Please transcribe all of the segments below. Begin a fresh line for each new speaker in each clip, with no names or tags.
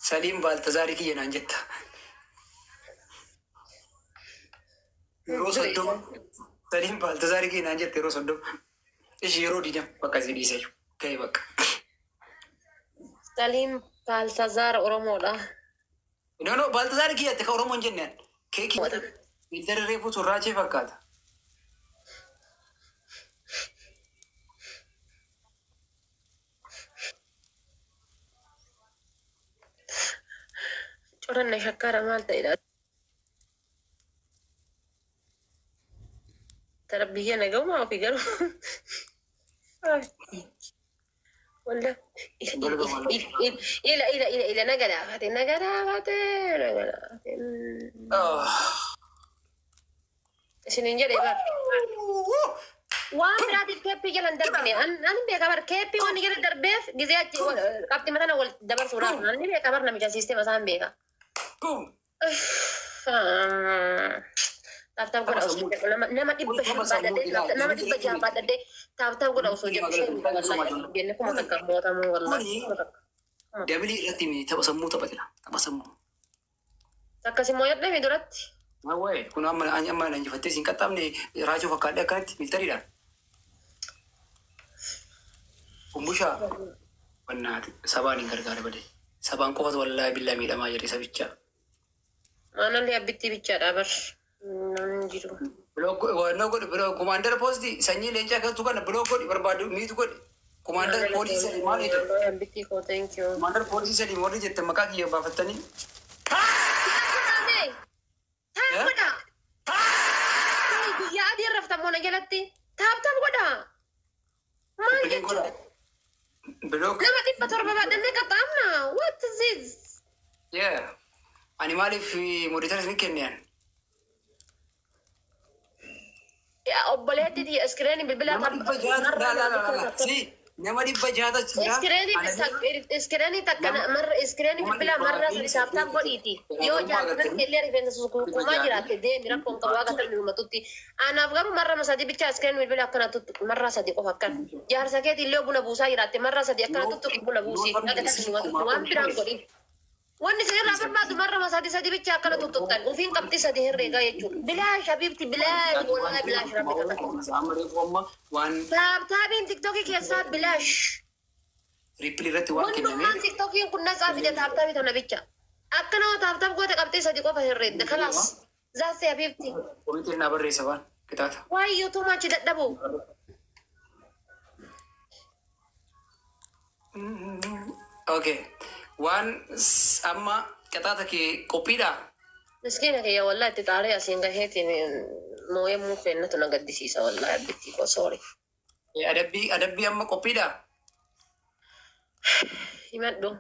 سليم بالتزاري كي ينانجت روس الدم سليم بالتزاري كي ينانجت روس الدم إيش يرودي جم بقى زي ديسيو كي بقى
سليم بالتزار أورمولا
نو بالتزاري كي يتكا رومون جنن كي يدر ريفو تراجي فكاتا
شورنا شكرا مالتا إلى تربية نجوم ما في قرو ولا إلى نجلا فاتن سنين جري بار وان راتي كيبي جلن دربني أنا بيكبر كيبي وان جلن دربيف جزيات قبتي مثلا أول دبر صورة أنا بيكبر نمجا سيستم مثلا بيكا تاب كذا أوصل nama dibba jabat ade tahu kau usul jabat wallahi biarnya aku makan kamu tamu wallahi
dia beli retimi tak pasal mu tak pasal mu
tak kasih moyat deh midurat
awai kuna amma nanti fatis singkat tam ni raju fakada kan military dah kumbusha benar saban ingkar kare bade saban ko wallahi billahi mi dama jadi sabicha
mana lihat bitti bicara ber jiru
blog no god blog commander post di sanyi lenja ka tu kan blog god berbadu mi tu god commander police di mana itu
bitti ko thank you
commander police di mana jette maka ki ba fatani
ya dia rafta mona gelati tab goda man
blog
nama tiba torba dan ne katamna what is this
yeah animali fi monitor ni kenyan
يا أبلاتي دي إسكريني بالبلاد
لا سي نما دي بجاتا
إسكريني إسكريني تكنا مرة إسكريني بالبلاد مرة سريسابتا قريتي يو جاكنا كلي ريفين سوكو ما جرات دي ميرا كون كوا كتر لما توتي أنا أفكر مرة مسادي بيتشا إسكريني بالبلاد كنا توت مرة سادي كوفكر جار سكيت اللي بنا بوسا جرات مرة سادي كنا توت بنا بوسي أكيد تسمع توان بيران قري واني سير رابر بعد مرة مسادي بيتشا كنا توتان وفين كبتي سادي هرّيجا يجوا بلاش حبيبتي بلاش والله بلاش تابين تيك توكي كيسات بلاش
ريبلي رتي واكي
نمي تيك توكي كنا صافي ده تابي تونا بيتشا أكنا تاب قوة كبتي سادي كوفا هرّيد خلاص زاسي حبيبتي
قلت لنا بري سبان كتاتا
واي يو تو ماتش دبو
اوكي وان اما كتاتا كي كوبيدا
مسكينة يا والله تتعري أسين هيتي موية مو فينا تنقدي سيسا والله بيتي كو سوري
أدبي أما كوبيدا
يمدو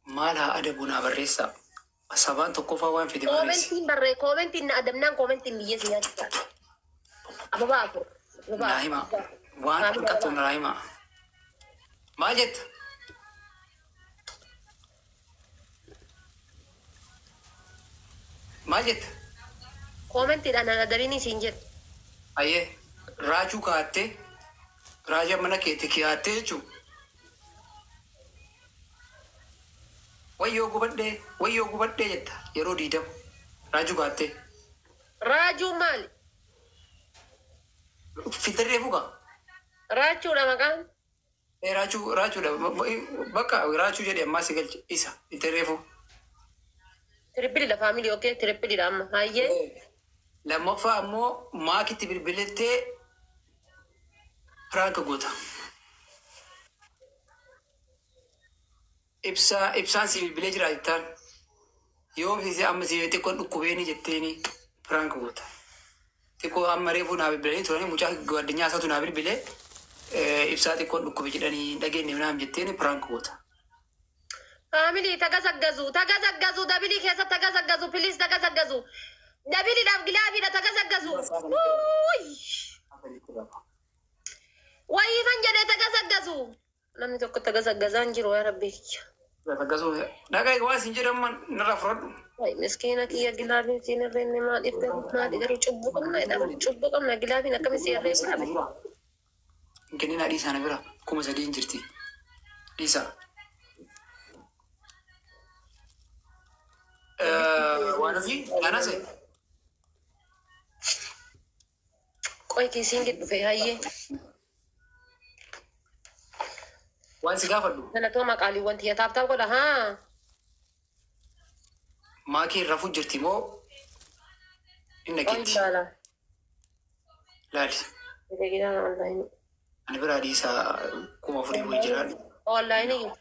مالها أدبنا بريسا سبان تكوفا وان في دماريس
كومنتين أدبنا كومنتين بيجي سياسة أبا بابو
نايمة وان كتو نايمة ماجد ماجد
كومنتين أنا أدريني سينجر
أيه راجو كاتي راجا منا كيتي كياتي جو ويو قبضي جتا يرو ديدم راجو كاتي
راجو مالي
في تريفوكا
راجو لما كان
راجو بقى راجو جدي أما سيقل إيسا في تريفو
تربلي لا فاميلي أوكي تربلي لا أما هاي
لما فهمو ما كنت بالبلتة فرانك قوتا إبسان سي بالبلج راجتان يوم سيسي أما سيوي تكون نكوبيني جتيني فرانك قوتا تكو أما ريفو نابي بلي توني مجا قوادنيا ساتو نابي بلي إبسان تكون نكوبي جداني دقيني منام جتيني فرانك قوتا
فاميلي تغزغزو دابلي كيسا تغزغزو بليز تغزغزو دابلي داب غلابي دا تغزغزو واي من جدي تغزغزو لم تكن تغزغزان جيرو يا ربي
تغزغزو داغاي واسين جيرم نرافرد
واي مسكينة يا غلابي سين رين ما ديفت ما دي غرو چوبو كم غلابي نكم سي رين
يمكن انا ديسا نبرا كوما سدين جرتي ديسا وانا في انا سي
قوي كيسين قد في هاي
وان سيغافدو
انا توما قالي وانت يا تاب تاب ولا ها
ماكي رفو جرتي مو انك
قوي لا لا
لا
كده كده والله
انا برادي سا كوما فري وجران
والله ني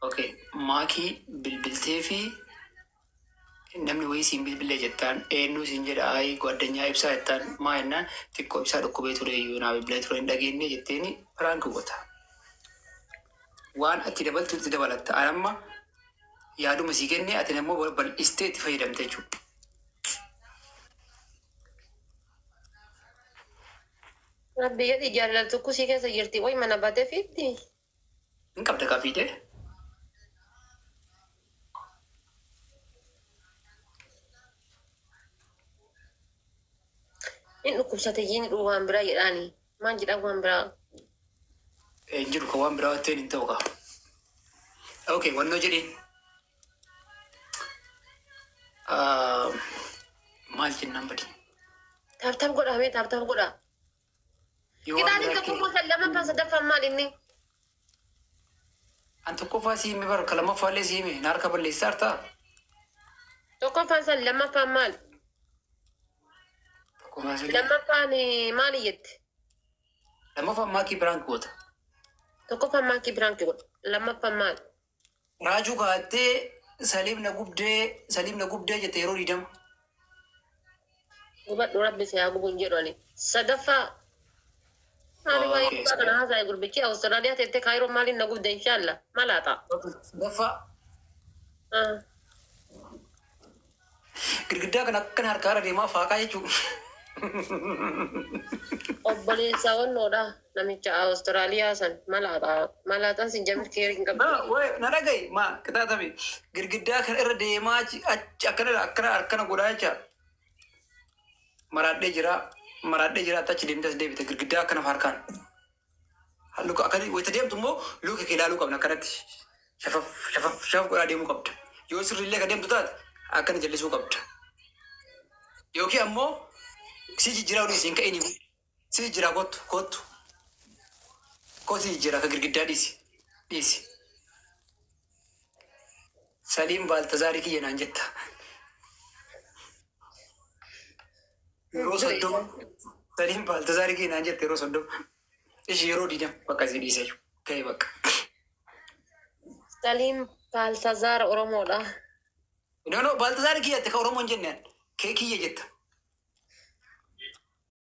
اوكي ماكي بالبلتي في namni wayii siin bilbilee jettaan eenyu siin jedha ayi gwaddinyaa ibsaa jettaan maa jennaan xiqqoo ibsaa dhukkubee ture iyyuu naa bilbilee ture hin dhageenye jetteeni piraank goota. Waan ati dabaltu itti dabalatta. An amma yaaduma sii kenne ati nammoo bal'istee itti fayyadamte jechuudha.
Rabbi jedhi jaalaltu kusii keessa jirti way mana baatee fiitti.
Hin qabda kaafiidee.
In dhukkubsate jiin dhuu waan biraa jedhaani. Maan jedhan waan biraa.
Jiru kan waan biraa watteen hin ta'u qaba. Okay, wannoo jedheen. Maal jennaan badi?
Taaptaap godhaa mee taaptaap godhaa. Kitaabni tokko gosa lama sadaffaan maal inni?
An tokkoffaa sii hime bara lamaffaallee sii hime na harka balleessaa hartaa?
Tokkoffaan san lammaffaan maal? Lammaffaan maali jette?
Lammaffaan maakii biraan goota.
Tokkoffaan maakii biraan godha. Lammaffaan maal?
Raajuu kaattee saliimna gubdee jette yeroo diidama.
Hubadhu rabbi si haa gubuun jedhani. Sadaffaa maali waa eebbaa kana haasaa gurbichi Awustiraaliyaa teettee kaayiroo maaliin na gubda inshaallah maalaa ta'a?
Sadaffaa girgiddaa kan akkan harkaara deemaa faaqaa jechuudha.
Obboleessa wannoodha namicha Awustiraaliyaa san malaataan sin jamir keerii hin qabdu.
Na dhagaye maa qixaatame girgiddaa kan irra deemaa akkana godhaa jecha maraadhee jira achi deemtas deebite girgiddaa akkana harkaan. Luka akkanii wayita deemtu immoo luka kee ilaaluu qabna akkanatti shafaf godhaa deemuu qabda. Yoo sirriillee kan deemtu taate akkana jallisuu qabda. Yookiin ammoo si jijjiiraa olii siin ka'ini si jijjiiraa kottu si jijjiiraa ka girgiddaa dhiisi. Saliim Baaltazaarii kiyya naan jetta. Yeroo 30 Saliim Baaltazaarii kiyya naan jetta yeroo 30 ishii yeroo 20 bakka si dhiise ga'e bakka.
Saliim Baaltazaar Oromoodha.
No, Baaltazaarii kiyya ka Oromoon jennaan kee kiyya jetta.